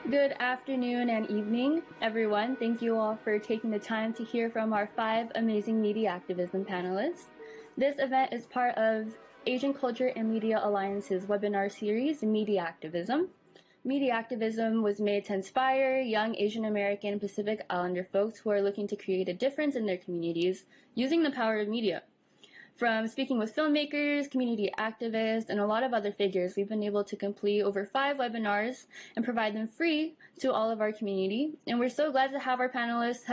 Good afternoon and evening, everyone. Thank you all for taking the time to hear from our 5 amazing media activism panelists. This event is part of Asian Culture and Media Alliance's webinar series, MediActivism. MediActivism was made to inspire young Asian American and Pacific Islander folks who are looking to create a difference in their communities using the power of media. From speaking with filmmakers, community activists, and a lot of other figures, we've been able to complete over 5 webinars and provide them free to all of our community. And we're so glad to have our panelists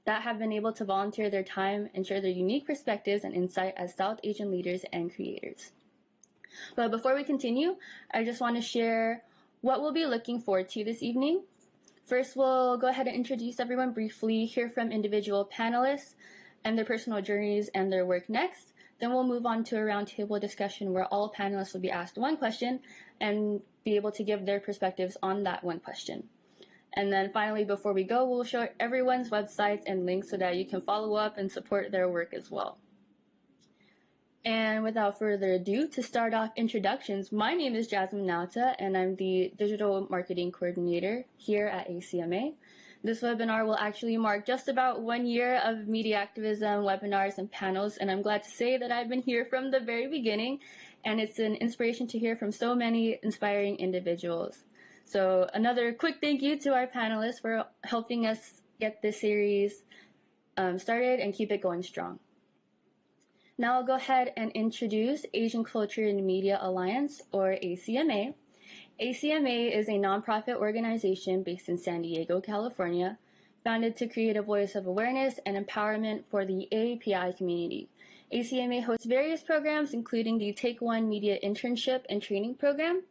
that have been able to volunteer their time and share their unique perspectives and insight as South Asian leaders and creators. But before we continue, I just want to share what we'll be looking forward to this evening. First, we'll go ahead and introduce everyone briefly, hear from individual panelists, and their personal journeys and their work next. Then we'll move on to a roundtable discussion where all panelists will be asked one question and be able to give their perspectives on that one question. And then finally, before we go, we'll show everyone's websites and links so that you can follow up and support their work as well. And without further ado, to start off introductions, my name is Jasmine Nauta, and I'm the Digital Marketing Coordinator here at ACMA. This webinar will actually mark just about 1 year of media activism, webinars, and panels, and I'm glad to say that I've been here from the very beginning, and it's an inspiration to hear from so many inspiring individuals. So another quick thank you to our panelists for helping us get this series started and keep it going strong. Now I'll go ahead and introduce Asian Culture and Media Alliance, or ACMA. ACMA is a nonprofit organization based in San Diego, California, founded to create a voice of awareness and empowerment for the AAPI community. ACMA hosts various programs, including the Take One Media Internship and Training Program,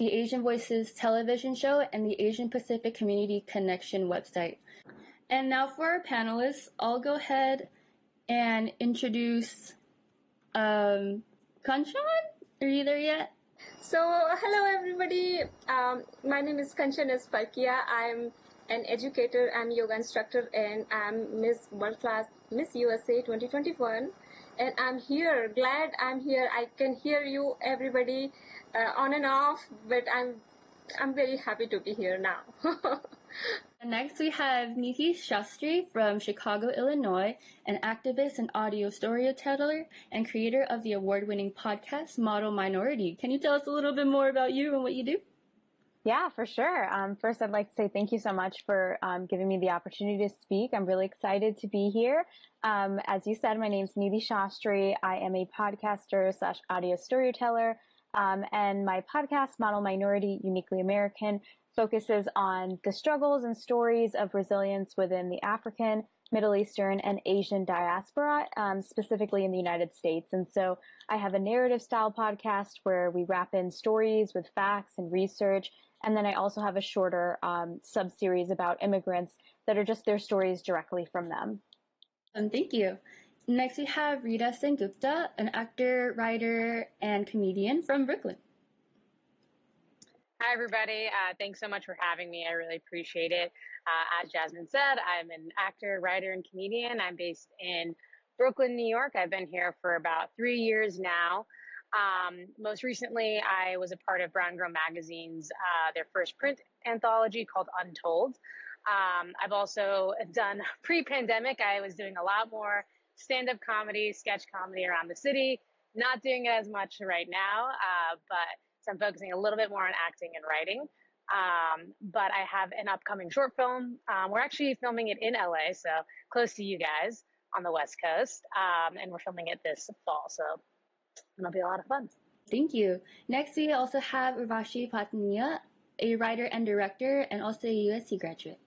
the Asian Voices television show, and the Asian Pacific Community Connection website. And now for our panelists, I'll go ahead and introduce Kaanchan. Are you there yet? So, hello everybody. My name is Kaanchan S Farkiya. I'm an educator, I'm a yoga instructor, and I'm Miss World Class Miss USA 2021. And I'm here, glad I'm here. I can hear you everybody on and off, but I'm very happy to be here now. Next, we have Nidhi Shastri from Chicago, Illinois, an activist and audio storyteller and creator of the award-winning podcast Model Minority. Can you tell us a little bit more about you and what you do? Yeah, for sure. First, I'd like to say thank you so much for giving me the opportunity to speak. I'm really excited to be here. As you said, my name is Nidhi Shastri. I am a podcaster / audio storyteller, and my podcast, Model Minority, Uniquely American, focuses on the struggles and stories of resilience within the African, Middle Eastern, and Asian diaspora, specifically in the United States. And so I have a narrative style podcast where we wrap in stories with facts and research. And then I also have a shorter sub-series about immigrants that are just their stories directly from them. Thank you. Next, we have Rita Sengupta, an actor, writer, and comedian from Brooklyn. Hi, everybody. Thanks so much for having me. I really appreciate it. As Jasmine said, I'm an actor, writer, and comedian. I'm based in Brooklyn, New York. I've been here for about 3 years now. Most recently, I was a part of Brown Girl Magazine's their first print anthology called Untold. I've also done pre-pandemic. I was doing a lot more stand-up comedy, sketch comedy around the city. Not doing it as much right now, but so I'm focusing a little bit more on acting and writing. But I have an upcoming short film. We're actually filming it in LA, so close to you guys on the West Coast. And we're filming it this fall, so it'll be a lot of fun. Thank you. Next, we also have Urvashi Pathania, a writer and director, and also a USC graduate.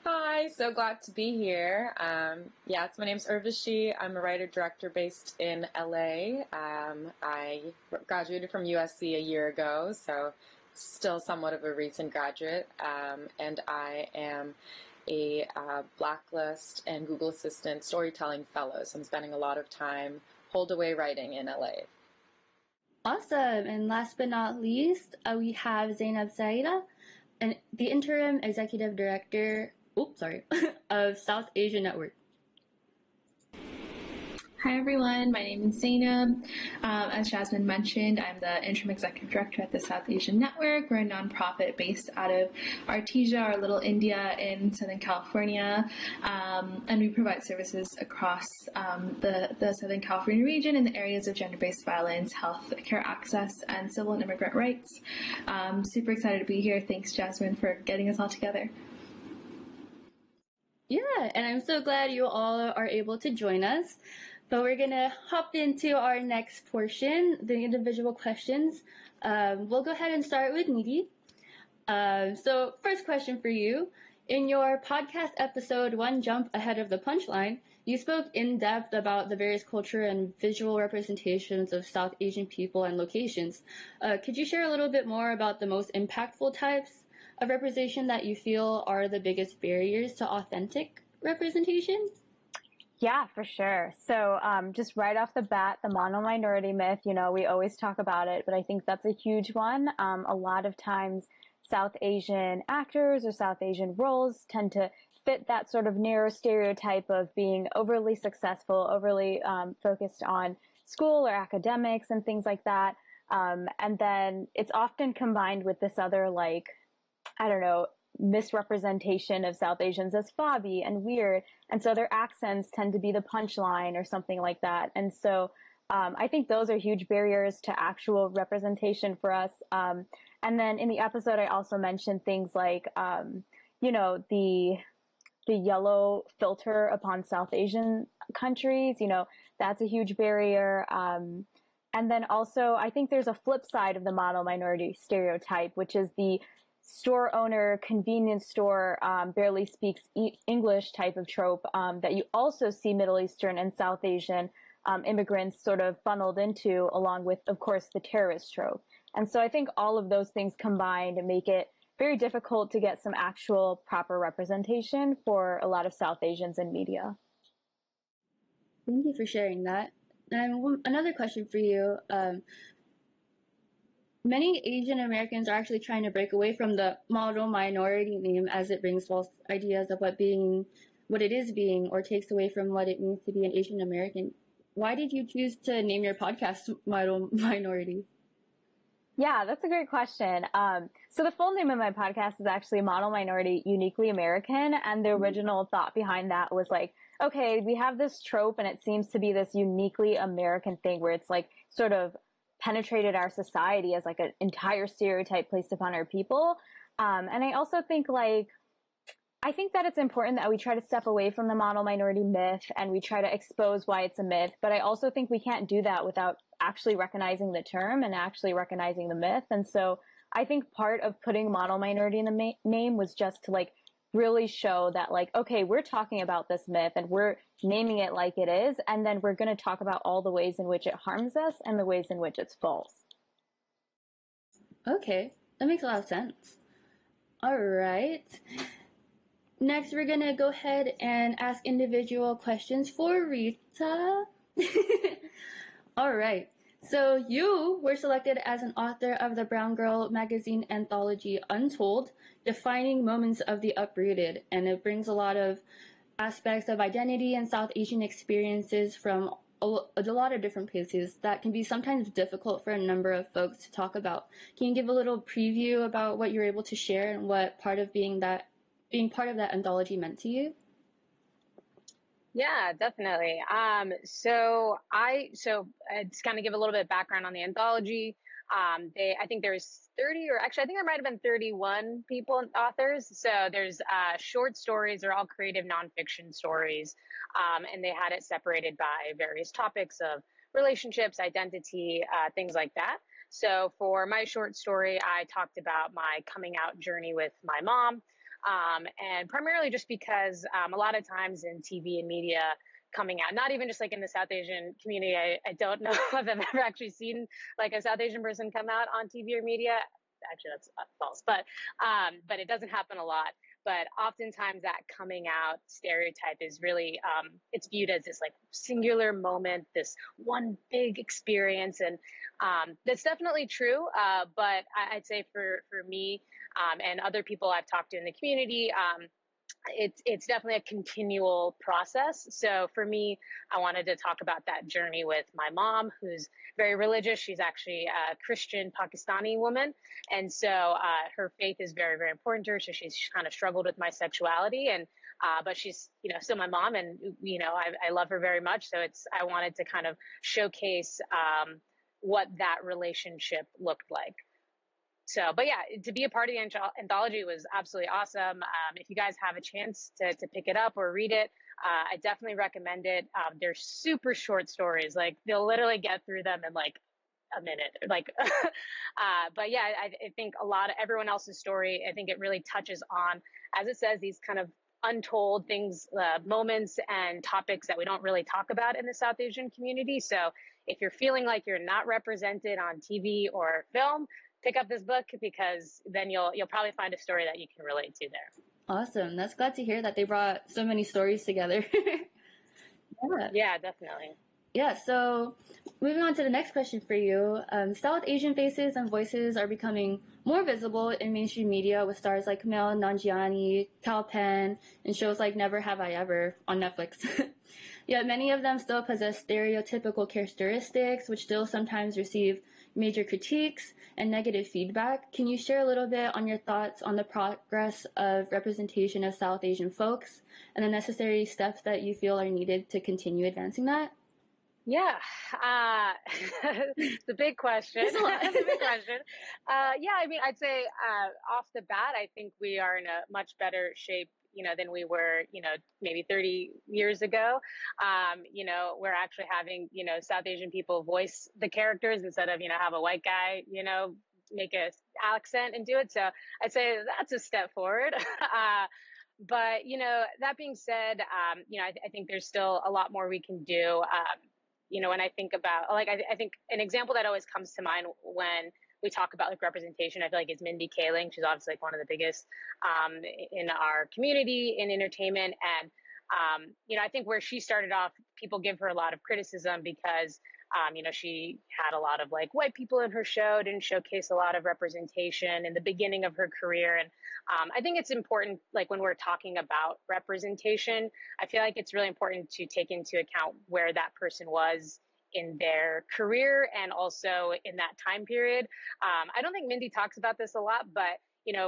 Hi, so glad to be here. So my name's Urvashi. I'm a writer-director based in LA. I graduated from USC a year ago, so still somewhat of a recent graduate. And I am a Blacklist and Google Assistant storytelling fellow, so I'm spending a lot of time hold away writing in LA. Awesome. And last but not least, we have Zainab Syeda, the interim executive director of South Asia Network. Hi everyone, my name is Zainab. As Jasmine mentioned, I'm the Interim Executive Director at the South Asian Network. We're a nonprofit based out of Artesia, or Little India in Southern California, and we provide services across the Southern California region in the areas of gender-based violence, health care access, and civil and immigrant rights. Super excited to be here. Thanks, Jasmine, for getting us all together. Yeah, and I'm so glad you all are able to join us. But we're going to hop into our next portion, the individual questions. We'll go ahead and start with Nidhi. So first question for you. In your podcast episode, One Jump Ahead of the Punchline, you spoke in depth about the various culture and visual representations of South Asian people and locations. Could you share a little bit more about the most impactful types of representation that you feel are the biggest barriers to authentic representation? Yeah, for sure. So just right off the bat, the mono-minority myth, we always talk about it, but I think that's a huge one. A lot of times South Asian actors or South Asian roles tend to fit that sort of narrow stereotype of being overly successful, overly focused on school or academics and things like that. And then it's often combined with this other, misrepresentation of South Asians as fobby and weird. And so their accents tend to be the punchline or something like that. And so I think those are huge barriers to actual representation for us. And then in the episode, I also mentioned things like, the yellow filter upon South Asian countries, that's a huge barrier. And then also, I think there's a flip side of the mono-minority stereotype, which is the store owner, convenience store, barely speaks English type of trope that you also see Middle Eastern and South Asian immigrants sort of funneled into, along with, of course, the terrorist trope. And so I think all of those things combined make it very difficult to get some actual proper representation for a lot of South Asians in media. Thank you for sharing that. And another question for you. Many Asian Americans are actually trying to break away from the model minority name, as it brings false ideas of what it is being, or takes away from what it means to be an Asian American. Why did you choose to name your podcast Model Minority? Yeah, that's a great question. So the full name of my podcast is actually Model Minority Uniquely American. And the original thought behind that was like, okay, we have this trope and it seems to be this uniquely American thing where it's like sort of penetrated our society as like an entire stereotype placed upon our people. And I also think I think that it's important that we try to step away from the model minority myth and we try to expose why it's a myth. But I also think we can't do that without actually recognizing the term and actually recognizing the myth. And so I think part of putting model minority in the name was just to really show that okay, we're talking about this myth and we're naming it like it is. And then we're going to talk about all the ways in which it harms us and the ways in which it's false. Okay, that makes a lot of sense. All right. Next, we're going to go ahead and ask individual questions for Rita. All right. So you were selected as an author of the Brown Girl magazine anthology Untold, Defining Moments of the Uprooted. And it brings a lot of aspects of identity and South Asian experiences from a lot of different places that can be sometimes difficult for a number of folks to talk about. Can you give a little preview about what you're able to share and what part of being part of that anthology meant to you? Yeah, definitely. So just kind of give a little bit of background on the anthology. I think there's 30, or actually I think there might have been 31 people, authors. So there's short stories, they're all creative nonfiction stories. And they had it separated by various topics of relationships, identity, things like that. So for my short story, I talked about my coming out journey with my mom. And primarily just because a lot of times in TV and media coming out, not even just in the South Asian community, I don't know if I've ever actually seen a South Asian person come out on TV or media. Actually, that's false, but it doesn't happen a lot. But oftentimes that coming out stereotype is really, it's viewed as this singular moment, this one big experience. And that's definitely true. But I'd say for me and other people I've talked to in the community, it's definitely a continual process. So for me, I wanted to talk about that journey with my mom, who's very religious. She's actually a Christian Pakistani woman. And so her faith is very, very important to her. So she's kind of struggled with my sexuality, and but she's, still my mom, and, I love her very much. So I wanted to kind of showcase what that relationship looked like. So, but yeah, to be a part of the anthology was absolutely awesome. If you guys have a chance to pick it up or read it, I definitely recommend it. They're super short stories. Like, they'll literally get through them in like a minute. Like, but yeah, I think everyone else's story, I think it really touches on, as it says, these kind of untold things, moments and topics that we don't really talk about in the South Asian community. So if you're feeling like you're not represented on TV or film, pick up this book, because then you'll probably find a story that you can relate to there. Awesome. That's glad to hear that they brought so many stories together. Yeah, definitely. Yeah, so moving on to the next question for you. South Asian faces and voices are becoming more visible in mainstream media with stars like Mel Nanjiani, Kal Penn, and shows like Never Have I Ever on Netflix. Yet many of them still possess stereotypical characteristics, which still sometimes receive major critiques and negative feedback. Can you share a little bit on your thoughts on the progress of representation of South Asian folks and the necessary steps that you feel are needed to continue advancing that? Yeah, it's a big question. It's a big question. Yeah, I mean, I'd say off the bat, I think we are in a much better shape, than we were, maybe 30 years ago. We're actually having, South Asian people voice the characters instead of, have a white guy, make a accent and do it. So I'd say that's a step forward. But, that being said, I think there's still a lot more we can do. When I think about, like, I think an example that always comes to mind when we talk about like representation, I feel like, is Mindy Kaling. She's obviously like one of the biggest in our community in entertainment. And, I think where she started off, people give her a lot of criticism because, she had a lot of like white people in her show, didn't showcase a lot of representation in the beginning of her career. And I think it's important, like when we're talking about representation, I feel like it's really important to take into account where that person was in their career and also in that time period. I don't think Mindy talks about this a lot, but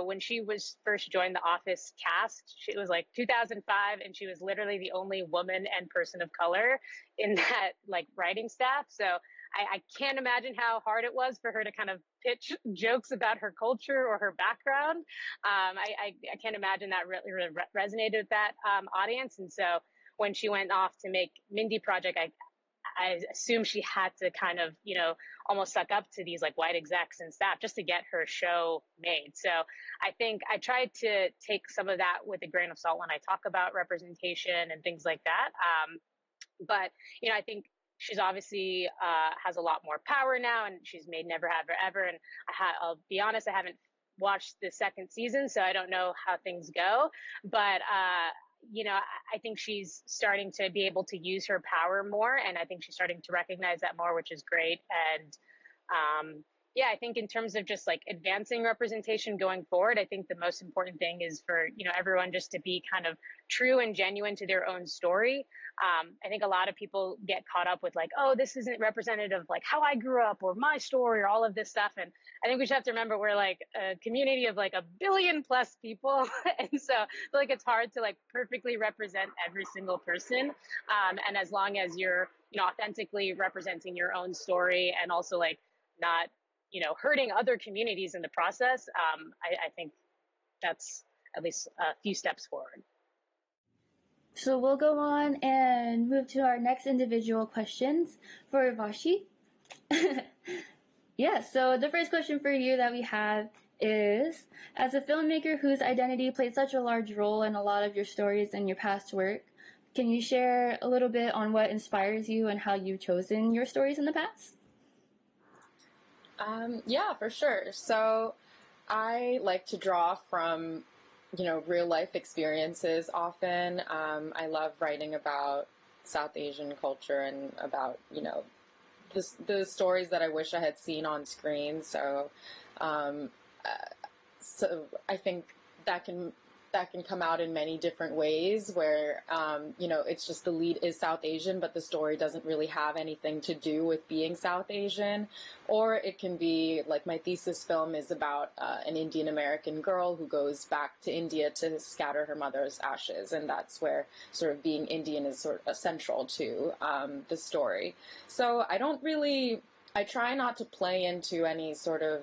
when she was first joined the Office cast, it was like 2005, and she was literally the only woman and person of color in that like writing staff. So I can't imagine how hard it was for her to kind of pitch jokes about her culture or her background. I can't imagine that really resonated with that audience. And so when she went off to make Mindy Project, I assume she had to kind of, almost suck up to these like white execs and staff just to get her show made. So I think I tried to take some of that with a grain of salt when I talk about representation and things like that. But, I think she's obviously has a lot more power now, and she's made Never Have I Ever. And I'll be honest, I haven't watched the second season, so I don't know how things go. But, I think she's starting to be able to use her power more, and I think she's starting to recognize that more, which is great. And yeah, I think in terms of just like advancing representation going forward, I think the most important thing is for, everyone just to be kind of true and genuine to their own story. I think a lot of people get caught up with like, oh, this isn't representative of like how I grew up or my story or all of this stuff. And I think we should have to remember we're like a community of like 1 billion plus people. And so I feel like it's hard to like perfectly represent every single person. And as long as you're, authentically representing your own story and also like not, hurting other communities in the process, I think that's at least a few steps forward. So we'll go on and move to our next individual questions for Urvashi. Yeah, so the first question for you that we have is, as a filmmaker whose identity played such a large role in a lot of your stories and your past work, can you share a little bit on what inspires you and how you've chosen your stories in the past? Yeah, for sure. So I like to draw from, real life experiences often. I love writing about South Asian culture and about, the stories that I wish I had seen on screen. So I think that can that can come out in many different ways where, you know, it's just the lead is South Asian, but the story doesn't really have anything to do with being South Asian. Or it can be, like my thesis film is about an Indian American girl who goes back to India to scatter her mother's ashes. And that's where sort of being Indian is sort of central to the story. So I try not to play into any sort of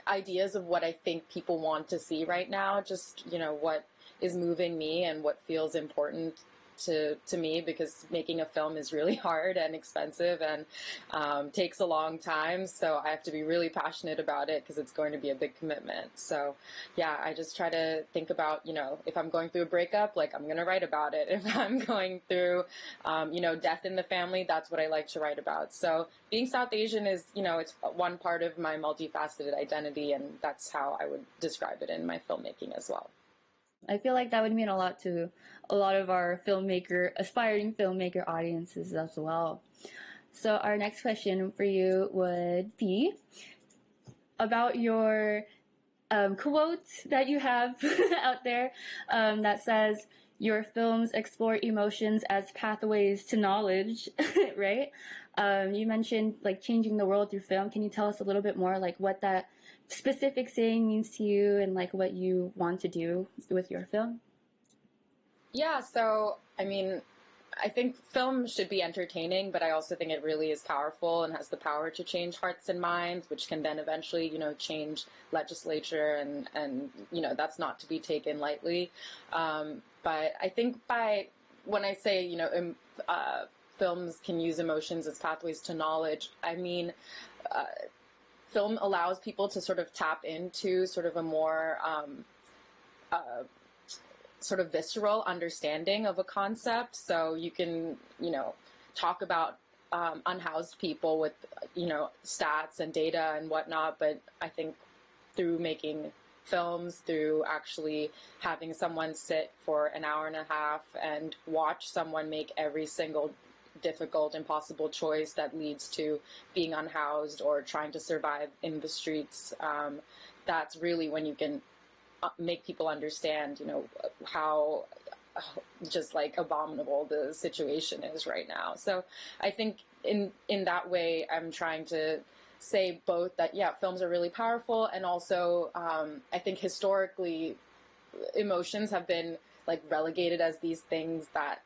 ideas of what I think people want to see right now, just, you know, what is moving me and what feels important to me, because making a film is really hard and expensive and takes a long time. So I have to be really passionate about it because it's going to be a big commitment. So yeah, I just try to think about, you know, if I'm going through a breakup, like I'm going to write about it. If I'm going through, you know, death in the family, that's what I like to write about. So being South Asian is, you know, it's one part of my multifaceted identity, and that's how I would describe it in my filmmaking as well. I feel like that would mean a lot to a lot of our aspiring filmmaker audiences as well. So our next question for you would be about your quote that you have out there that says, your films explore emotions as pathways to knowledge, right? You mentioned like changing the world through film. Can you tell us a little bit more like what that specific saying means to you and like what you want to do with your film? Yeah, so I mean, I think film should be entertaining, but I also think it really is powerful and has the power to change hearts and minds, which can then eventually, you know, change legislature, and you know, that's not to be taken lightly. But I think when I say, you know, films can use emotions as pathways to knowledge, I mean, film allows people to sort of tap into sort of a more sort of visceral understanding of a concept. So you can, you know, talk about unhoused people with, you know, stats and data and whatnot. But I think through making films, through actually having someone sit for an hour and a half and watch someone make every single difficult, impossible choice that leads to being unhoused or trying to survive in the streets, that's really when you can make people understand, you know, how just like abominable the situation is right now. So I think in that way, I'm trying to say both that, yeah, films are really powerful, and also I think historically emotions have been like relegated as these things that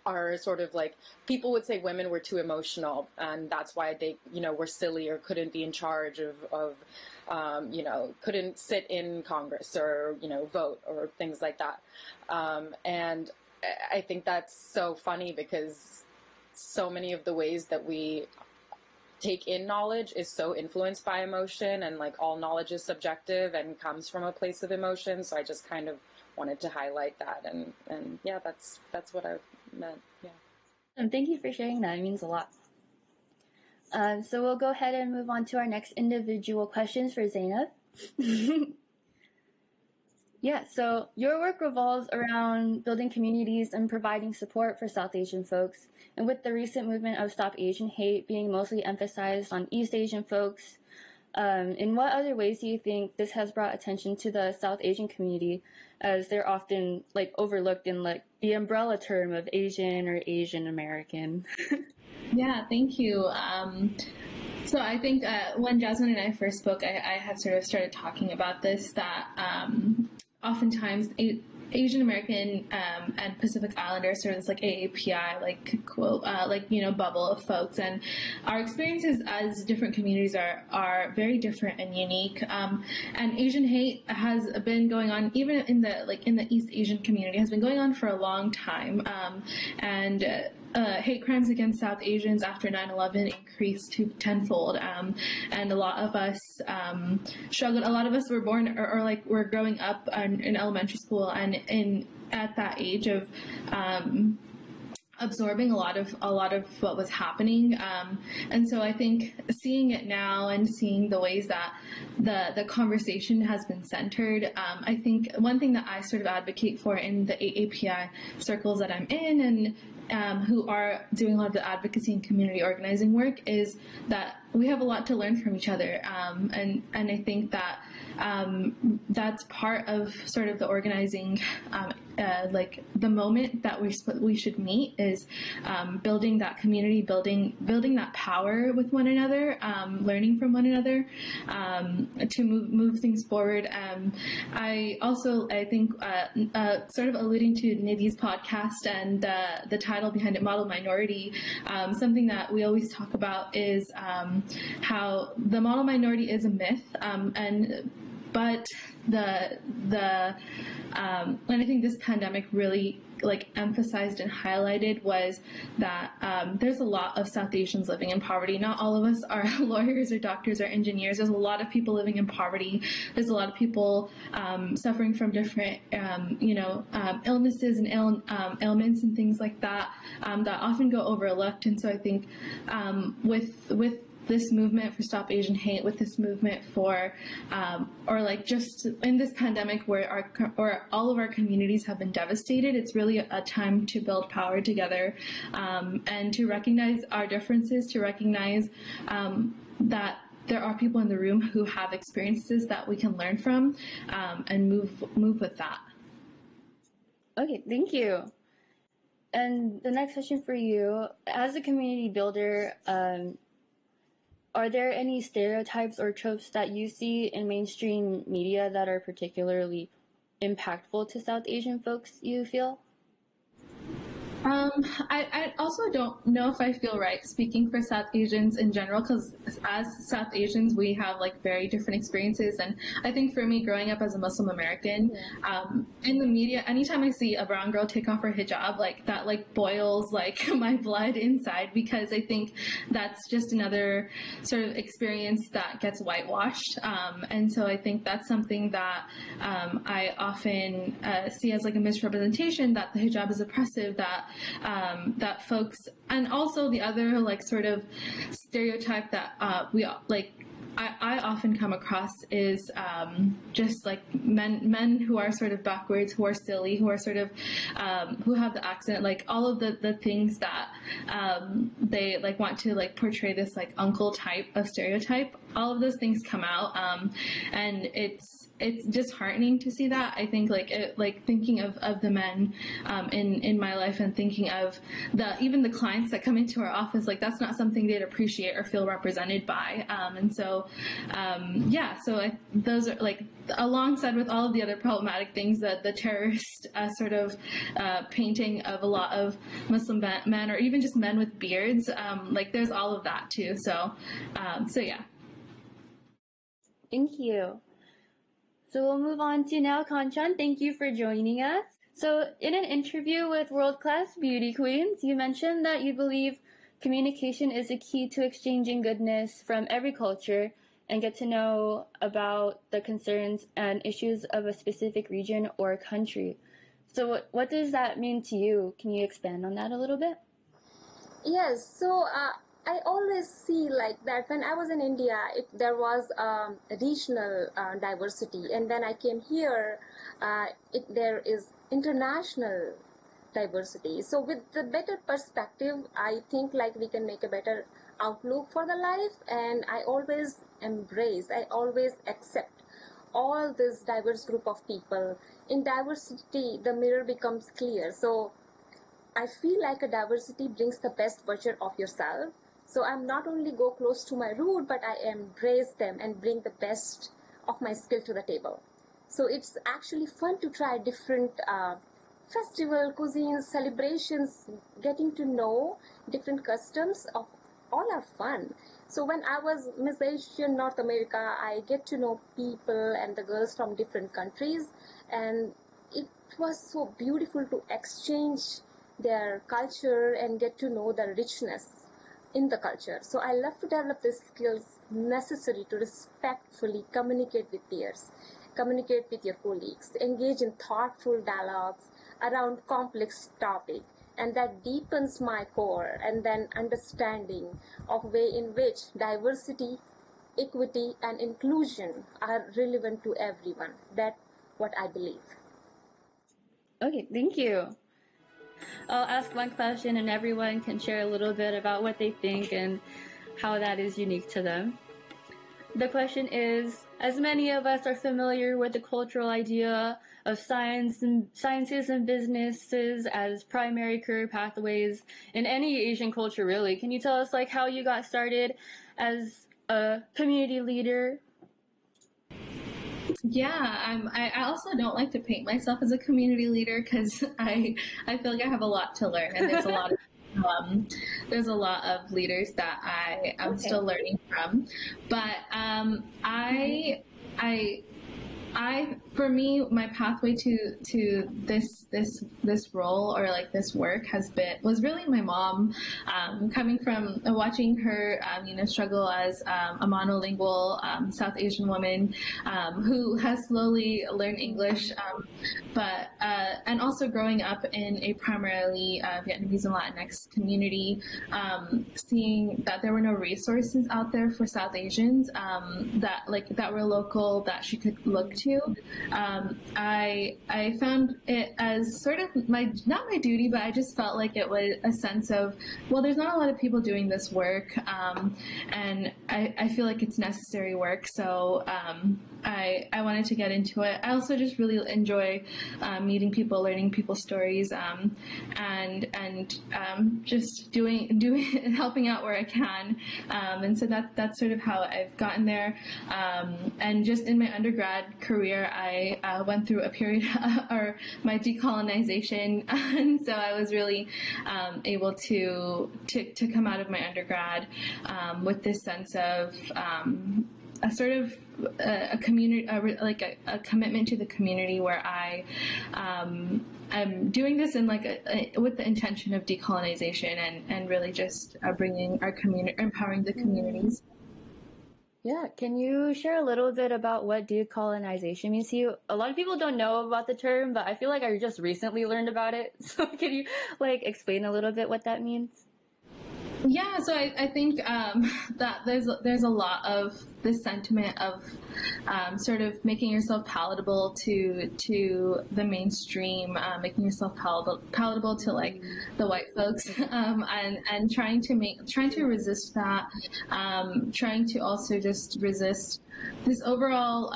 are sort of like, people would say women were too emotional, and that's why they, you know, were silly or couldn't be in charge of you know, couldn't sit in Congress or, you know, vote or things like that. And I think that's so funny because so many of the ways that we take in knowledge is so influenced by emotion, and like all knowledge is subjective and comes from a place of emotion. So I just kind of wanted to highlight that, and yeah, that's what I meant. Yeah. And thank you for sharing that. It means a lot. So we'll go ahead and move on to our next individual questions for Zainab. Yeah, so your work revolves around building communities and providing support for South Asian folks. And with the recent movement of Stop Asian Hate being mostly emphasized on East Asian folks, in what other ways do you think this has brought attention to the South Asian community, as they're often like overlooked in like the umbrella term of Asian or Asian American? Yeah, thank you. So I think when Jasmine and I first spoke, I had sort of started talking about this, that oftentimes Asian American and Pacific Islanders sort of this like AAPI like quote like, you know, bubble of folks, and our experiences as different communities are very different and unique. And Asian hate has been going on even in the East Asian community, has been going on for a long time, and hate crimes against South Asians after 9/11 increased to tenfold, and a lot of us struggled. A lot of us were born or like were growing up in elementary school and at that age of absorbing a lot of what was happening, and so I think seeing it now and seeing the ways that the conversation has been centered, I think one thing that I sort of advocate for in the AAPI circles that I'm in, and who are doing a lot of the advocacy and community organizing work, is that we have a lot to learn from each other, and I think that that's part of sort of the organizing, like the moment that we should meet is building that community, building that power with one another, learning from one another, to move things forward. I think sort of alluding to Nidhi's podcast and the title behind it, Model Minority, something that we always talk about is how the model minority is a myth, but and I think this pandemic really emphasized and highlighted was that there's a lot of South Asians living in poverty. Not all of us are lawyers or doctors or engineers. There's a lot of people living in poverty. There's a lot of people suffering from different illnesses and ailments and things like that that often go overlooked. And so I think with this movement for Stop Asian Hate, with this movement for, just in this pandemic where all of our communities have been devastated, it's really a time to build power together, and to recognize our differences, to recognize that there are people in the room who have experiences that we can learn from, and move with that. Okay, thank you. And the next question for you, as a community builder, are there any stereotypes or tropes that you see in mainstream media that are particularly impactful to South Asian folks, you feel? I also don't know if I feel right speaking for South Asians in general, because as South Asians, we have very different experiences. And I think for me, growing up as a Muslim American, in the media, anytime I see a brown girl take off her hijab, that boils my blood inside, because I think that's just another sort of experience that gets whitewashed. And so I think that's something that I often see as a misrepresentation, that the hijab is oppressive, that folks, and also the other sort of stereotype that I often come across is just men who are sort of backwards, who are silly, who are sort of who have the accent, all of the things that they want to portray this uncle type of stereotype. All of those things come out, and it's disheartening to see that. I think thinking of the men in my life, and thinking of even the clients that come into our office, that's not something they'd appreciate or feel represented by. And so those are alongside with all of the other problematic things, that the terrorist sort of painting of a lot of Muslim men, or even just men with beards, there's all of that too. So yeah. Thank you. So we'll move on to now Kaanchan. Thank you for joining us. So in an interview with World Class Beauty Queens, you mentioned that you believe communication is a key to exchanging goodness from every culture and get to know about the concerns and issues of a specific region or country. So what does that mean to you? Can you expand on that a little bit? Yes, so I always see that when I was in India, there was regional diversity, and when I came here, there is international diversity. So with the better perspective, I think we can make a better outlook for the life, and I always accept all this diverse group of people. In diversity, the mirror becomes clear. So I feel a diversity brings the best version of yourself. So I'm not only go close to my root, but I embrace them and bring the best of my skill to the table. So it's actually fun to try different festival, cuisines, celebrations, getting to know different customs of all are fun. So when I was Miss Asian North America, I get to know people and the girls from different countries, and it was so beautiful to exchange their culture and get to know the richness in the culture. So I love to develop the skills necessary to respectfully communicate with peers, communicate with your colleagues, engage in thoughtful dialogues around complex topics, and that deepens my core and then understanding of way in which diversity, equity, and inclusion are relevant to everyone. That's what I believe. Okay, thank you. I'll ask one question and everyone can share a little bit about what they think and how that is unique to them. The question is, as many of us are familiar with the cultural idea of sciences and businesses as primary career pathways in any Asian culture, really, can you tell us like how you got started as a community leader? Yeah, I also don't like to paint myself as a community leader because I feel like I have a lot to learn, and there's a lot of leaders that I'm still learning from. But for me, my pathway to this role or like this work was really my mom, coming from watching her, struggle as a monolingual South Asian woman who has slowly learned English, and also growing up in a primarily Vietnamese and Latinx community, seeing that there were no resources out there for South Asians that were local that she could look to. I found it as sort of not my duty, but I just felt like it was a sense of, well, there's not a lot of people doing this work, and I feel like it's necessary work, so I wanted to get into it. I also just really enjoy meeting people, learning people's stories, and just doing helping out where I can, and so that's sort of how I've gotten there. And just in my undergrad career, I went through a period or my decolonization, and so I was really able to come out of my undergrad with this sense of a sort of a community, like a commitment to the community, where I'm doing this in with the intention of decolonization and really just bringing our community, empowering the communities. Yeah, can you share a little bit about what decolonization means to you? A lot of people don't know about the term, but I feel like I just recently learned about it. So can you explain a little bit what that means? Yeah, so I think that there's a lot of this sentiment of sort of making yourself palatable to the mainstream, making yourself palatable to like the white folks, and trying to resist that, trying to also just resist this overall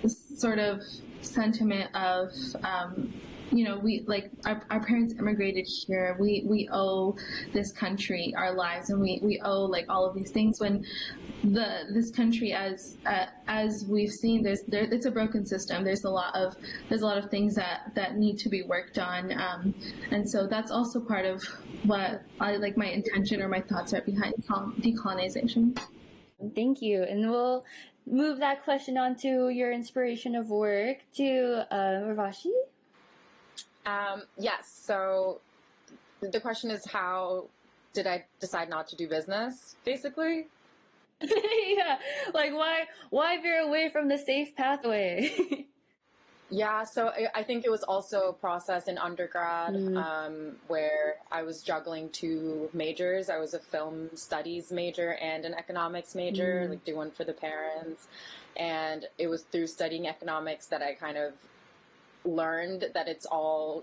sort of sentiment of we our parents immigrated here. We owe this country our lives, and we owe all of these things. When this country, as we've seen, it's a broken system. There's a lot of things that need to be worked on, and so that's also part of what my intention or my thoughts are behind decolonization. Thank you, and we'll move that question on to your inspiration of work to Urvashi. Yes. So the question is, how did I decide not to do business, basically? Yeah. Why veer away from the safe pathway? Yeah. So I think it was also a process in undergrad, where I was juggling two majors. I was a film studies major and an economics major, do one for the parents. And it was through studying economics that I kind of learned that it's all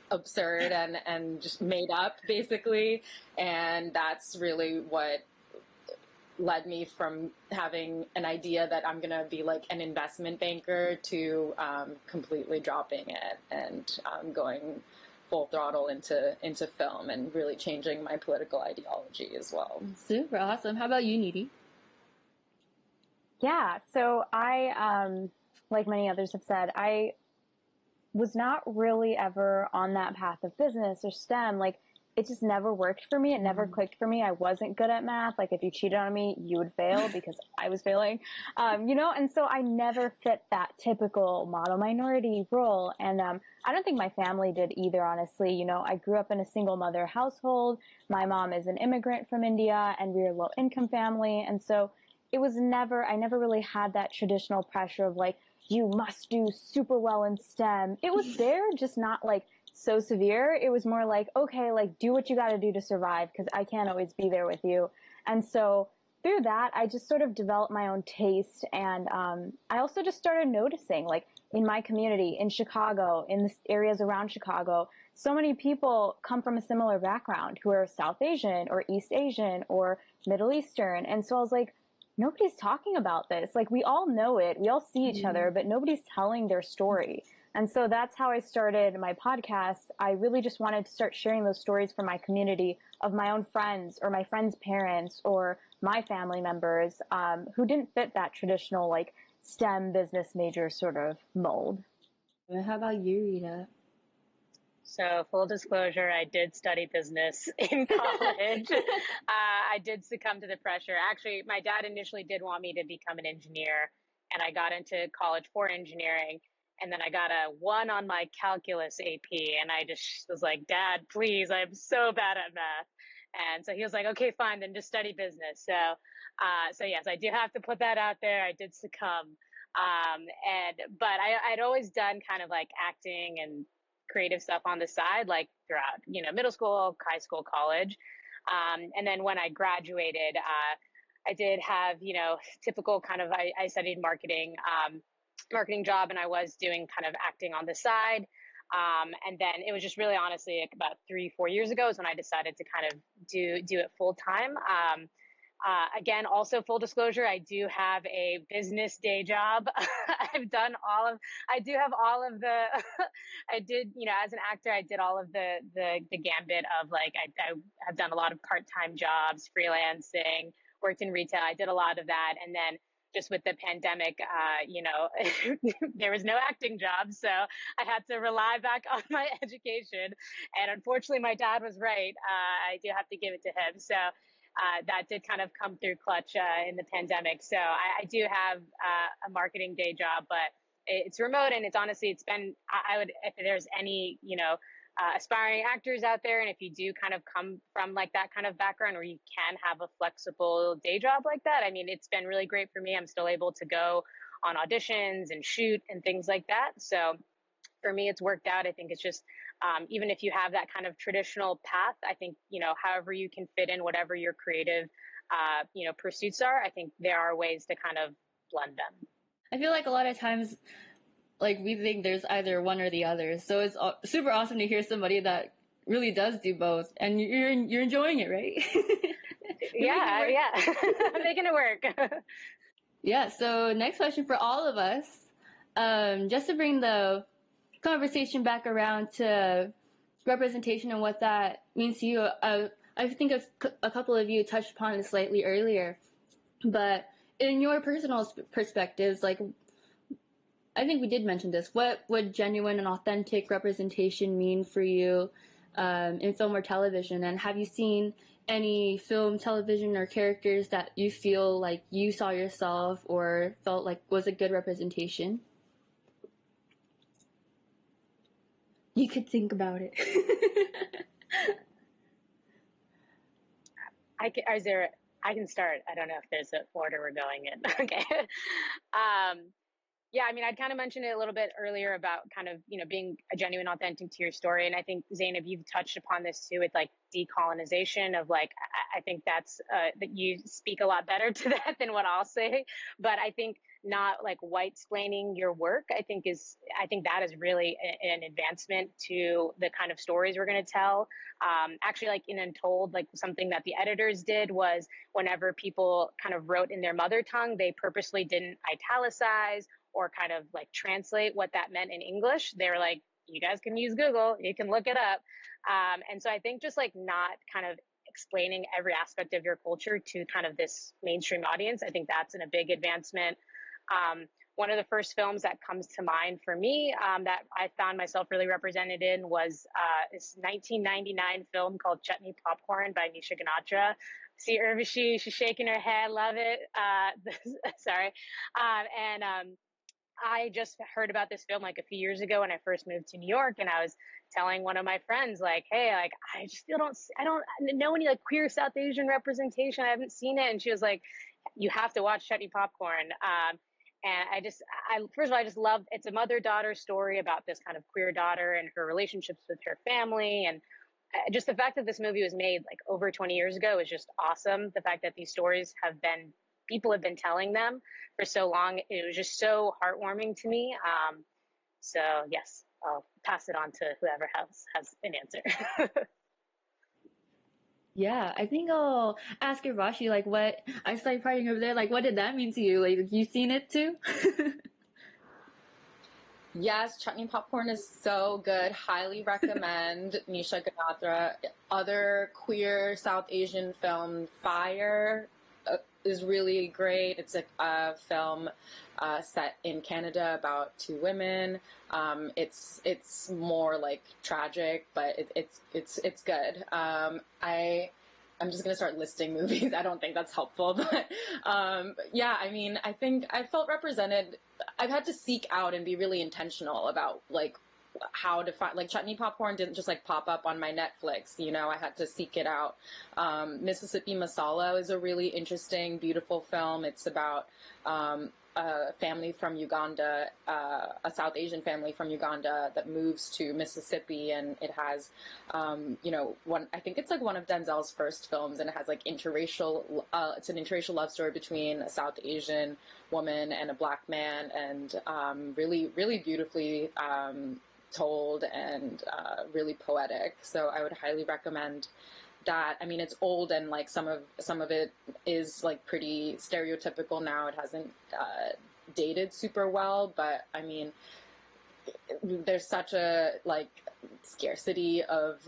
absurd and just made up, basically. And that's really what led me from having an idea that I'm gonna be an investment banker to completely dropping it and going full throttle into film and really changing my political ideology as well. Super awesome. How about you, Nidhi? Yeah, so I, like many others have said, I was not really ever on that path of business or STEM. It just never worked for me. It never clicked for me. I wasn't good at math. If you cheated on me, you would fail because I was failing, and so I never fit that typical model minority role. And I don't think my family did either, honestly. I grew up in a single mother household. My mom is an immigrant from India, and we were a low income family. And so I never really had that traditional pressure of you must do super well in STEM. It was there, just not so severe. It was more okay, do what you got to do to survive, because I can't always be there with you. And so through that, I just sort of developed my own taste. And I also just started noticing, in my community, in Chicago, in the areas around Chicago, so many people come from a similar background who are South Asian or East Asian or Middle Eastern. And so I was like, nobody's talking about this. Like, we all know it. We all see each other, but nobody's telling their story. And so that's how I started my podcast. I really just wanted to start sharing those stories from my community of my own friends or my friends' parents or my family members who didn't fit that traditional, like, STEM business major sort of mold. How about you, Rita? So full disclosure, I did study business in college. I did succumb to the pressure. Actually, my dad initially did want me to become an engineer, and I got into college for engineering. And then I got a 1 on my calculus AP, and I just was like, Dad, please, I'm so bad at math. And so he was like, okay, fine, then just study business. So yes, I do have to put that out there. I did succumb. But I'd always done kind of like acting and creative stuff on the side, like throughout, middle school, high school, college. And then when I graduated, I did have, typical kind of, I studied marketing job, and I was doing kind of acting on the side. And then it was just really honestly like about 3-4 years ago is when I decided to kind of do it full time. Again, also full disclosure, I do have a business day job. I do have all of the, I did, as an actor, I did all of the gambit of like, I have done a lot of part-time jobs, freelancing, worked in retail. I did a lot of that. And then just with the pandemic, there was no acting job. So I had to rely back on my education. And unfortunately, my dad was right. I do have to give it to him. So that did kind of come through clutch in the pandemic. So I do have a marketing day job, but it's remote, and it's been, I would, if there's any, aspiring actors out there, and if you do kind of come from like that kind of background where you can have a flexible day job like that, I mean, it's been really great for me. I'm still able to go on auditions and shoot and things like that. So for me, it's worked out. I think it's just, even if you have that kind of traditional path, I think, however you can fit in whatever your creative, pursuits are, I think there are ways to kind of blend them. I feel like a lot of times, like, we think there's either one or the other. So it's super awesome to hear somebody that really does do both, and you're enjoying it, right? Yeah. I'm making it work. Yeah. So next question for all of us, just to bring the conversation back around to representation and what that means to you. I think a couple of you touched upon it slightly earlier, but in your personal perspectives, like, I think we did mention this. What would genuine and authentic representation mean for you in film or television? And have you seen any film, television, or characters that you feel like you saw yourself or felt like was a good representation? You could think about it. I can start. I don't know if there's an order we're going in. Okay. Yeah, I mean, I'd kind of mentioned it a little bit earlier about kind of, being a genuine, authentic to your story. And I think, Zainab, you've touched upon this too, with like decolonization of like, I think that's, that you speak a lot better to that than what I'll say. But I think not like white splaining your work, I think that is really an advancement to the kind of stories we're going to tell. Actually, like in Untold, like something that the editors did was whenever people kind of wrote in their mother tongue, they purposely didn't italicize or kind of like translate what that meant in English. They were like, you guys can use Google, you can look it up. And so I think just like not kind of explaining every aspect of your culture to kind of this mainstream audience, I think that's a big advancement. One of the first films that comes to mind for me that I found myself really represented in was this 1999 film called Chutney Popcorn by Nisha Ganatra. See Urvashi, she's shaking her head, love it. Sorry. I just heard about this film like a few years ago when I first moved to New York, and I was telling one of my friends, like, hey, like, I just still I don't know any like queer South Asian representation. I haven't seen it. And she was like, you have to watch Chutney Popcorn. And first of all, I just love, it's a mother-daughter story about this kind of queer daughter and her relationships with her family. And just the fact that this movie was made like over 20 years ago is just awesome. The fact that these stories people have been telling them for so long, it was just so heartwarming to me. So yes, I'll pass it on to whoever has an answer. Yeah, I think I'll ask Urvashi, like, what I started writing over there, like, what did that mean to you? Like, you seen it too? Yes, chutney popcorn is so good. Highly recommend. Nisha Ganatra. Other queer South Asian film, Fire, is really great. It's a film set in Canada about two women. It's more like tragic, but it's good. I'm just going to start listing movies. I don't think that's helpful, but yeah, I mean, I think I felt represented. I've had to seek out and be really intentional about like how to find, like, chutney popcorn didn't just like pop up on my Netflix, you know, I had to seek it out. Mississippi Masala is a really interesting, beautiful film. It's about a family from Uganda, a South Asian family from Uganda that moves to Mississippi, and it has, you know, I think it's like one of Denzel's first films, and it has like interracial, it's an interracial love story between a South Asian woman and a Black man, and really, really beautifully told, and really poetic. So I would highly recommend that. I mean, it's old, and like some of it is like pretty stereotypical now. It hasn't dated super well, but I mean, there's such a like scarcity of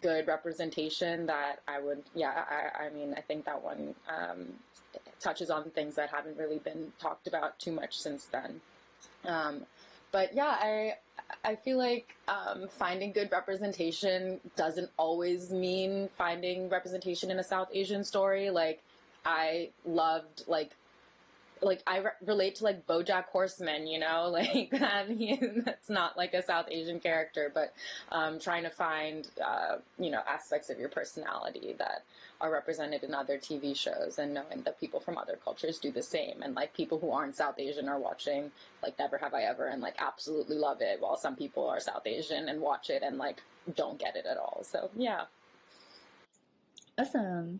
good representation that I would, yeah, I mean, I think that one touches on things that haven't really been talked about too much since then. But yeah, I feel like finding good representation doesn't always mean finding representation in a South Asian story. Like, I loved, like I relate to like BoJack Horseman, you know, like that's not like a South Asian character, but trying to find, you know, aspects of your personality that are represented in other TV shows, and knowing that people from other cultures do the same, and like people who aren't South Asian are watching like Never Have I Ever and like absolutely love it, while some people are South Asian and watch it and like don't get it at all. So yeah. Awesome.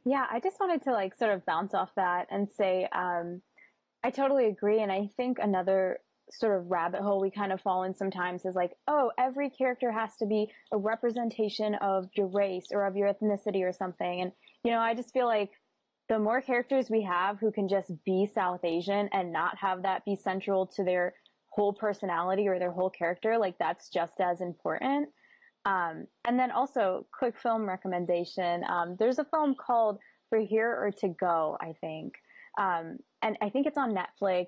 Yeah, I just wanted to like sort of bounce off that and say, I totally agree. And I think another sort of rabbit hole we kind of fall in sometimes is like, oh, every character has to be a representation of your race or of your ethnicity or something. And, you know, I just feel like the more characters we have who can just be South Asian and not have that be central to their whole personality or their whole character, like that's just as important. And then also, quick film recommendation. There's a film called For Here or To Go, I think. And I think it's on Netflix.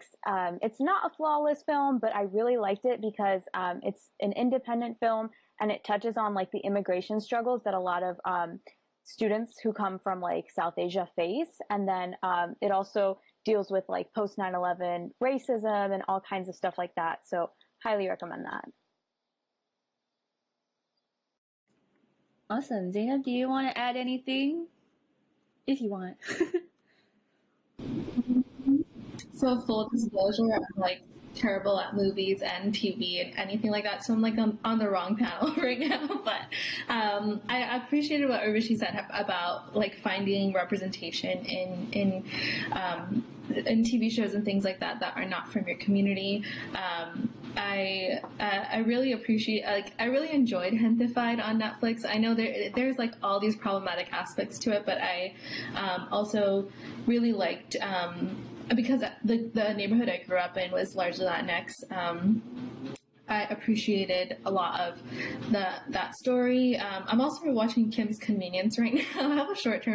It's not a flawless film, but I really liked it because it's an independent film, and it touches on like the immigration struggles that a lot of students who come from like South Asia face. And then it also deals with like post 9/11 racism and all kinds of stuff like that. So highly recommend that. Awesome. Zainab, do you want to add anything? If you want. So full disclosure, I'm like terrible at movies and TV and anything like that. So I'm like on the wrong panel right now. But I appreciated what Urvashi said about like finding representation in TV shows and things like that are not from your community. I really appreciate, like, I really enjoyed Hentified on Netflix. I know there's like all these problematic aspects to it, but I also really liked, because the neighborhood I grew up in was largely Latinx. I appreciated a lot of that story. I'm also watching Kim's Convenience right now. I have a short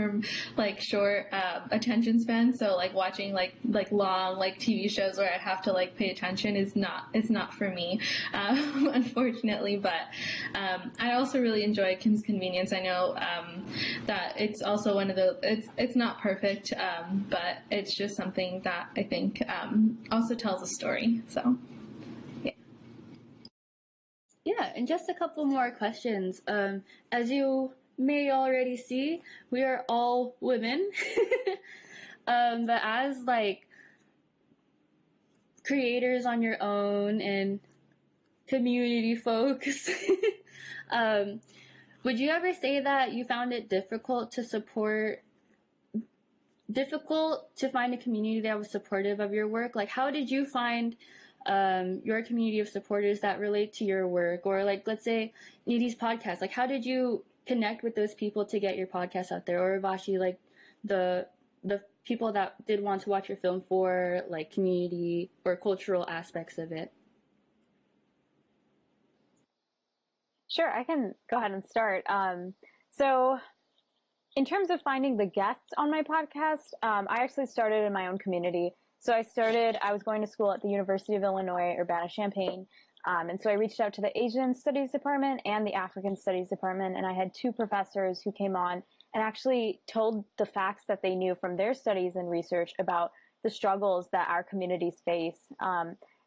attention span, so like watching like long like TV shows where I have to like pay attention is not for me, unfortunately. But I also really enjoy Kim's Convenience. I know that it's also one of the it's not perfect, but it's just something that I think also tells a story. So. Yeah, and just a couple more questions. As you may already see, we are all women. But as like creators on your own and community folks, would you ever say that you found it difficult to find a community that was supportive of your work? Like, how did you find your community of supporters that relate to your work, or like, let's say Nidhi's podcast, like how did you connect with those people to get your podcast out there? Or Vashi, like the people that did want to watch your film for like community or cultural aspects of it? Sure, I can go ahead and start. So in terms of finding the guests on my podcast, I actually started in my own community. So I was going to school at the University of Illinois, Urbana-Champaign. And so I reached out to the Asian Studies Department and the African Studies Department, and I had two professors who came on and actually told the facts that they knew from their studies and research about the struggles that our communities face.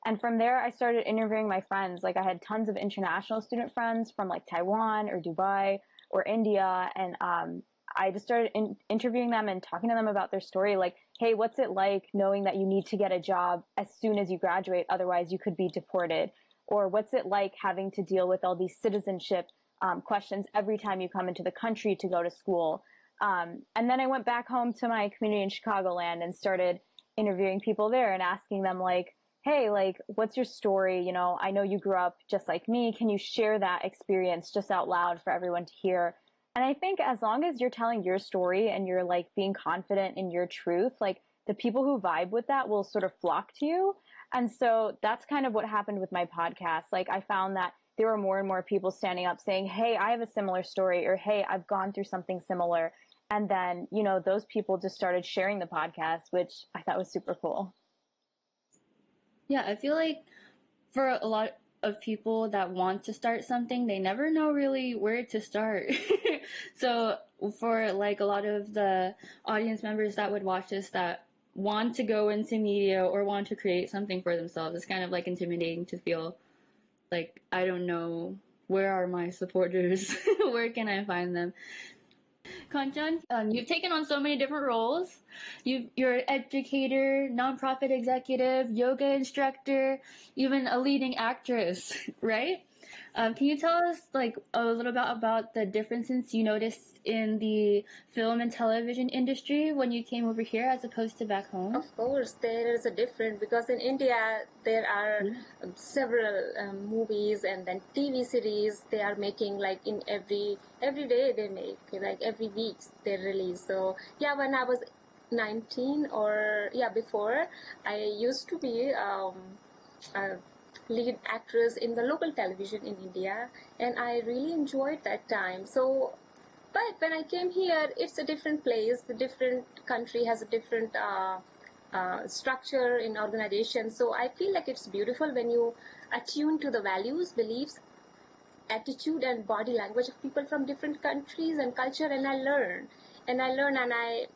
And from there, I started interviewing my friends. Like I had tons of international student friends from like Taiwan or Dubai or India. And I just started interviewing them and talking to them about their story. Like, hey, what's it like knowing that you need to get a job as soon as you graduate? Otherwise, you could be deported. Or what's it like having to deal with all these citizenship questions every time you come into the country to go to school? And then I went back home to my community in Chicagoland and started interviewing people there and asking them like, hey, like, what's your story? You know, I know you grew up just like me. Can you share that experience just out loud for everyone to hear? And I think as long as you're telling your story and you're like being confident in your truth, like the people who vibe with that will sort of flock to you. And so that's kind of what happened with my podcast. Like I found that there were more and more people standing up saying, hey, I have a similar story, or hey, I've gone through something similar. And then, you know, those people just started sharing the podcast, which I thought was super cool. Yeah, I feel like for a lot of people that want to start something, they never know really where to start. So for like a lot of the audience members that would watch this that want to go into media or want to create something for themselves, it's kind of like intimidating to feel like, I don't know, where are my supporters? Where can I find them? Kaanchan, you've taken on so many different roles. You're an educator, nonprofit executive, yoga instructor, even a leading actress, right? Can you tell us like a little bit about the differences you noticed in the film and television industry when you came over here as opposed to back home? Of course, there is a difference because in India there are several movies and then TV series they are making like in every day they make, like every week they release. So yeah, when I was 19 or before, I used to be a lead actress in the local television in India, and I really enjoyed that time. So but when I came here, it's a different place. The different country has a different structure in organization. So I feel like it's beautiful when you attune to the values, beliefs, attitude, and body language of people from different countries and culture. And I learn, and I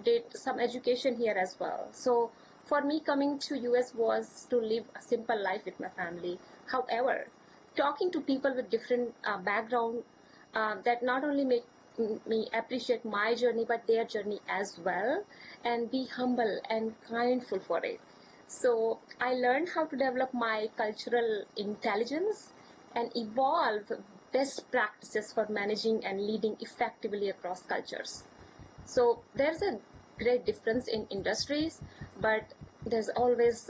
did some education here as well. So for me, coming to US was to live a simple life with my family. However, talking to people with different background. That not only make me appreciate my journey, but their journey as well, and be humble and kindful for it. So I learned how to develop my cultural intelligence and evolve best practices for managing and leading effectively across cultures. So there's a great difference in industries, but there's always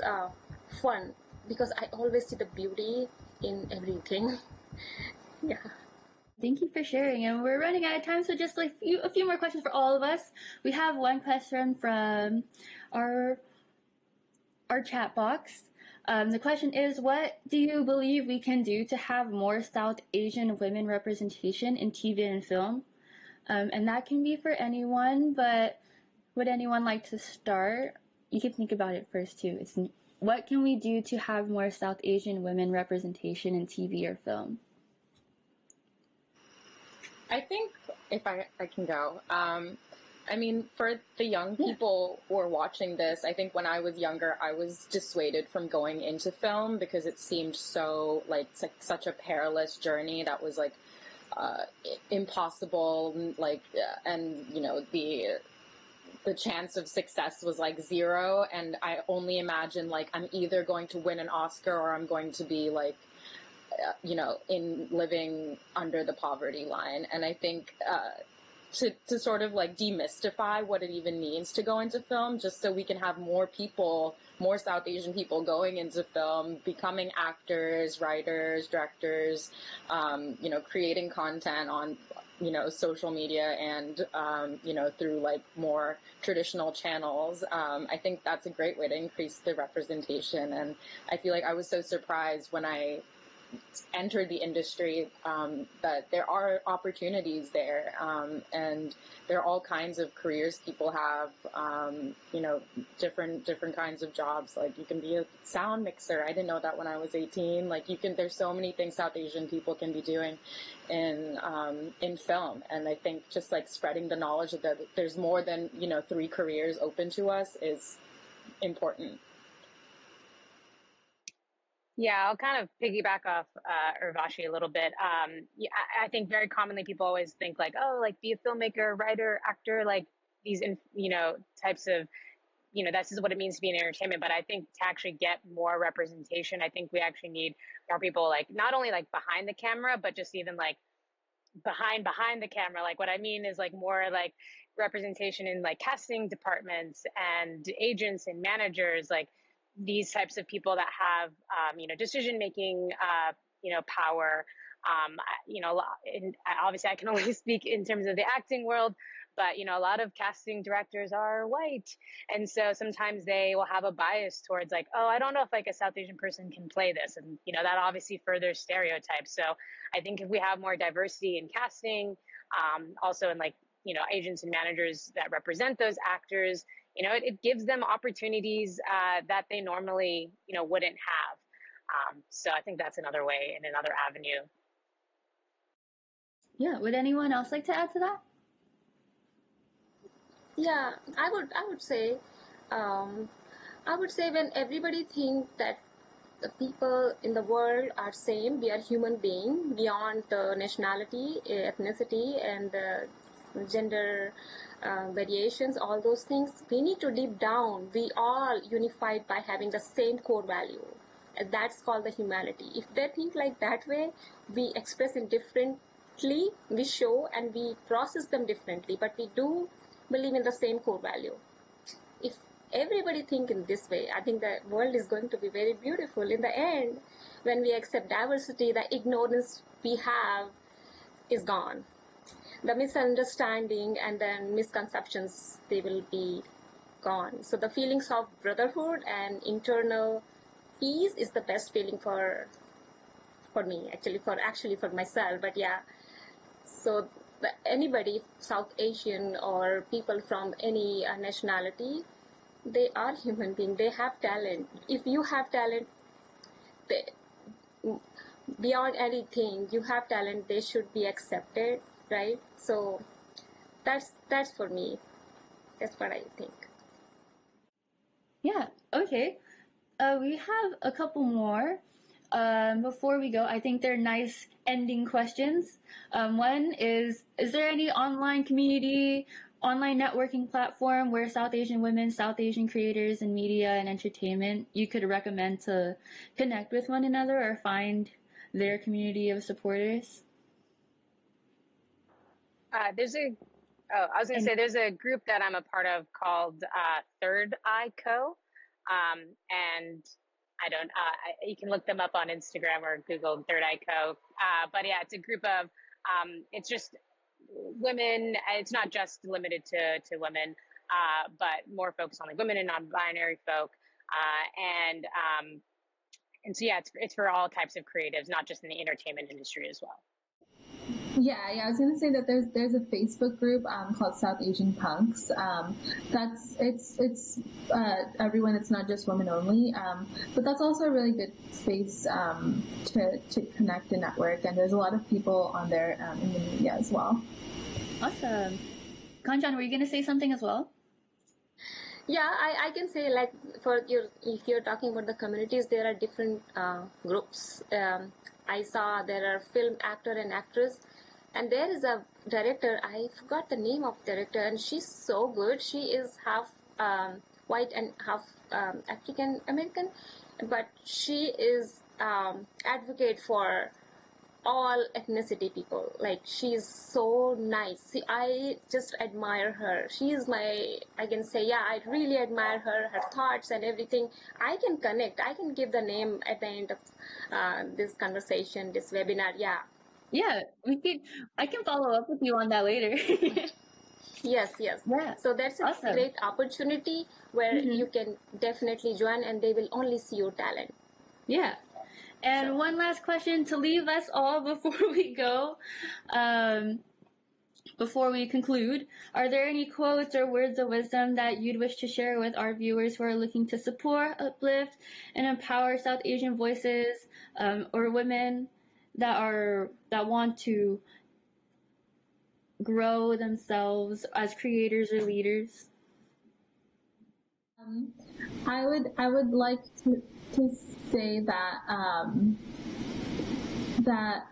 fun because I always see the beauty in everything. Yeah. Thank you for sharing, and we're running out of time, so just like a few more questions for all of us. We have one question from our chat box. The question is, what do you believe we can do to have more South Asian women representation in TV and film? And that can be for anyone, but would anyone like to start? You can think about it first too. It's what can we do to have more South Asian women representation in TV or film? I think if I can go, I mean, for the young people who are watching this, I think when I was younger, I was dissuaded from going into film because it seemed so like such a perilous journey that was like impossible, like, and you know, the chance of success was like zero. And I only imagined like I'm either going to win an Oscar or I'm going to be like, you know, in living under the poverty line. And I think to sort of like demystify what it even means to go into film, just so we can have more people, more South Asian people going into film, becoming actors, writers, directors, creating content on, social media and, through like more traditional channels. I think that's a great way to increase the representation. And I feel like I was so surprised when I entered the industry that there are opportunities there, and there are all kinds of careers people have, different kinds of jobs. Like you can be a sound mixer. I didn't know that when I was 18. Like there's so many things South Asian people can be doing in film. And I think just like spreading the knowledge that there's more than 3 careers open to us is important. Yeah, I'll kind of piggyback off Urvashi a little bit. I think very commonly people always think like, oh, like be a filmmaker, writer, actor, like these, types of, this is what it means to be in entertainment. But I think to actually get more representation, I think we actually need more people, like not only like behind the camera, but just even like behind the camera. Like what I mean is like more like representation in like casting departments and agents and managers, like these types of people that have, decision making, power. And obviously I can only speak in terms of the acting world, but a lot of casting directors are white, and so sometimes they will have a bias towards like, oh, I don't know if like a South Asian person can play this, and that obviously furthers stereotypes. So I think if we have more diversity in casting, also in like agents and managers that represent those actors, it gives them opportunities that they normally, wouldn't have. So I think that's another way and another avenue. Yeah. Would anyone else like to add to that? Yeah, I would say when everybody thinks that the people in the world are same, we are human beings beyond the nationality, ethnicity, and the gender variations, all those things, we need to deep down, we all unified by having the same core value. And that's called the humanity. If they think like that way, we express it differently, we show and we process them differently, but we do believe in the same core value. If everybody think in this way, I think the world is going to be very beautiful. In the end, when we accept diversity, the ignorance we have is gone. The misunderstanding and then misconceptions, they will be gone. So the feelings of brotherhood and internal peace is the best feeling for me, actually for myself. But yeah, so anybody, South Asian or people from any nationality, they are human beings. They have talent. If you have talent, beyond anything, you have talent, they should be accepted, right? So that's for me. That's what I think. Yeah. Okay. We have a couple more. Before we go, I think they're nice ending questions. One is there any online community, online networking platform where South Asian women, South Asian creators in media and entertainment you could recommend to connect with one another or find their community of supporters? There's a group that I'm a part of called Third Eye Co. And you can look them up on Instagram or Google Third Eye Co. But yeah, it's a group of, it's just women. It's not just limited to women, but more focused on like women and non-binary folk. And so yeah, it's for all types of creatives, not just in the entertainment industry as well. Yeah, I was gonna say that there's a Facebook group called South Asian Punks. It's everyone. It's not just women only, but that's also a really good space to connect and network. And there's a lot of people on there in the media as well. Awesome. Kaanchan, were you gonna say something as well? Yeah, I can say like if you're talking about the communities, there are different groups. I saw there are film actor and actress. And there is a director, I forgot the name of director, and she's so good. She is half white and half African American, but she is advocate for all ethnicity people. Like, she's so nice. See, I just admire her. I can say, yeah, I really admire her thoughts and everything. I can connect. I can give the name at the end of this conversation, this webinar. Yeah. Yeah, I can follow up with you on that later. Yes. Yeah. So that's a Awesome. great opportunity where you can definitely join, and they will only see your talent. Yeah. And one last question to leave us all before we go, before we conclude. Are there any quotes or words of wisdom that you'd wish to share with our viewers who are looking to support, uplift, and empower South Asian voices, or women that want to grow themselves as creators or leaders? I would like to say that that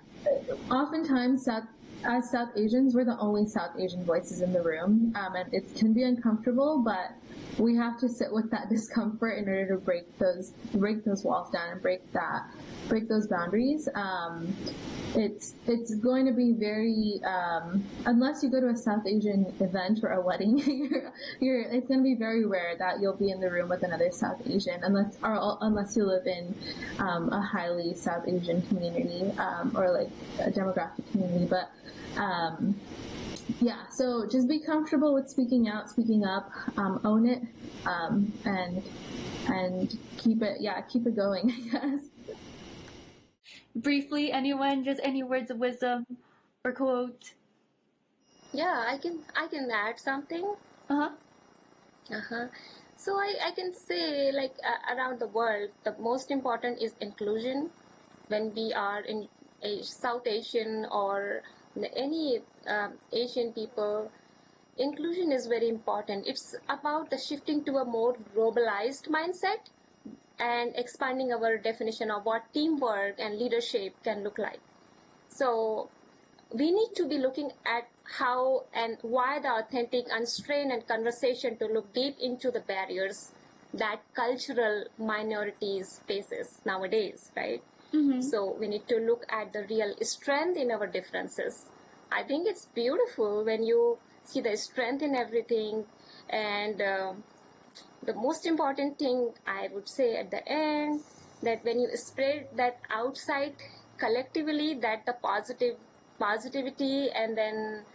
oftentimes as South Asians, we're the only South Asian voices in the room, and it can be uncomfortable, but we have to sit with that discomfort in order to break those walls down and break those boundaries. It's going to be very unless you go to a South Asian event or a wedding, it's going to be very rare that you'll be in the room with another South Asian unless you live in a highly South Asian community or like a demographic community. But yeah, so just be comfortable with speaking out, speaking up, own it, and keep it going, I guess. Briefly, anyone, just any words of wisdom or quote? Yeah, I can add something. So I can say, like, around the world, the most important is inclusion. When we are in South Asian or any Asian people, inclusion is very important. It's about the shifting to a more globalized mindset and expanding our definition of what teamwork and leadership can look like. So we need to be looking at how and why the authentic, unstrained, and conversation to look deep into the barriers that cultural minorities faces nowadays, right? So we need to look at the real strength in our differences. I think it's beautiful when you see the strength in everything, and the most important thing I would say at the end, that when you spread that outside collectively, that the positivity and then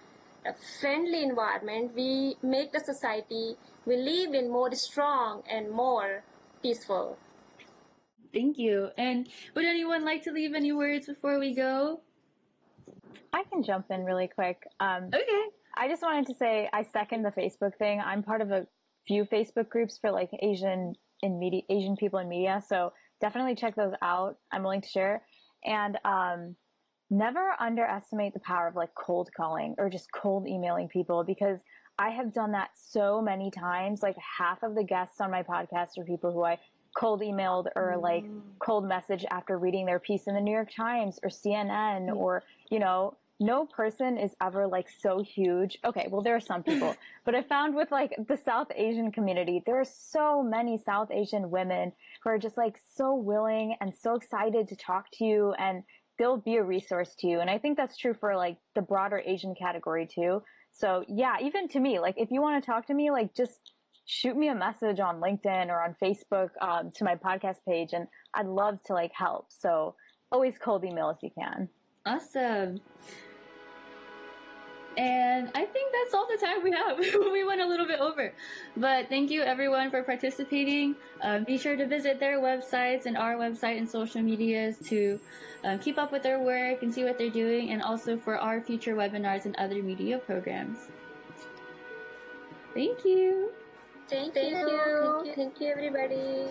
a friendly environment, we make the society we live in more strong and more peaceful. Thank you. And would anyone like to leave any words before we go? I can jump in really quick. Okay. I just wanted to say I second the Facebook thing. I'm part of a few Facebook groups for like Asian people in media. So definitely check those out. I'm willing to share. And never underestimate the power of like cold calling or just cold emailing people, because I have done that so many times. Like half of the guests on my podcast are people who I cold emailed or like cold message after reading their piece in the New York Times or CNN or, no person is ever like so huge. Okay, well, there are some people, but I found with like the South Asian community, there are so many South Asian women who are just like so willing and so excited to talk to you, and they'll be a resource to you. And I think that's true for like the broader Asian category too. So yeah, even to me, like if you want to talk to me, like just shoot me a message on LinkedIn or on Facebook to my podcast page, and I'd love to like help. So always cold email if you can. Awesome. And I think that's all the time we have. We went a little bit over. But thank you everyone for participating. Be sure to visit their websites and our website and social medias to keep up with their work and see what they're doing, and also for our future webinars and other media programs. Thank you. Thank you everybody.